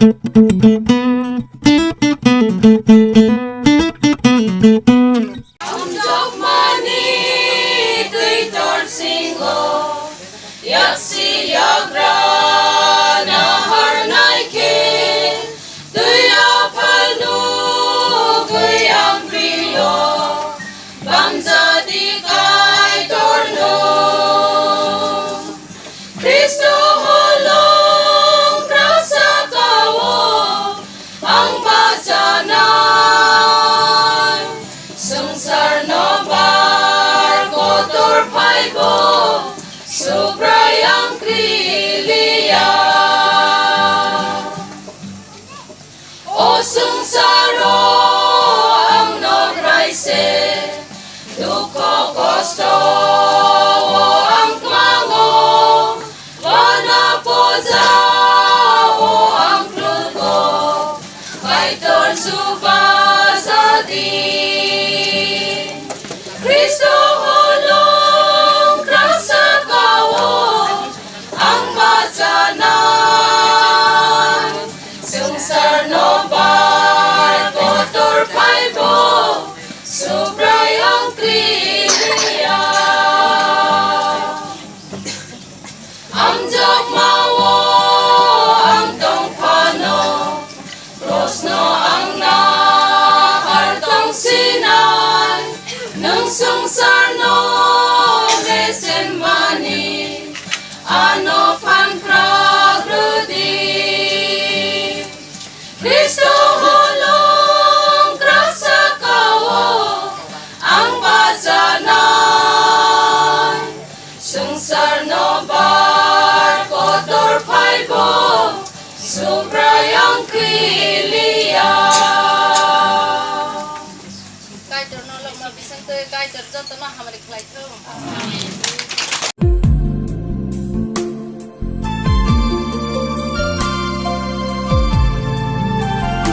Amjok mani tuy torsingo yaksi yagra na harnai ke tuy apalnu guyang brio bamjadi kai torno Kristo holong krasa kawo ang bajanan Sungsar no barko turpaibo Subrayang krilia O sungsaro ang nograise Duko kosto o ang kmango Wanapoza o ang klugo Kaitor subazadi Kristo holong krasa kawo ang bajanan Sungsar no barko turpaibo Subrayang krilia Amjok mawo ang tongpano Rosno ang nahartong sinay Nung sungsar no lesen mani Ano pan pragrudi Kristo holong krasa kawo ang bajanan Sungsar no barko turpaibo Subrayang krilia Kaitor no lang mabisang to kaitor joto na hamarik light room.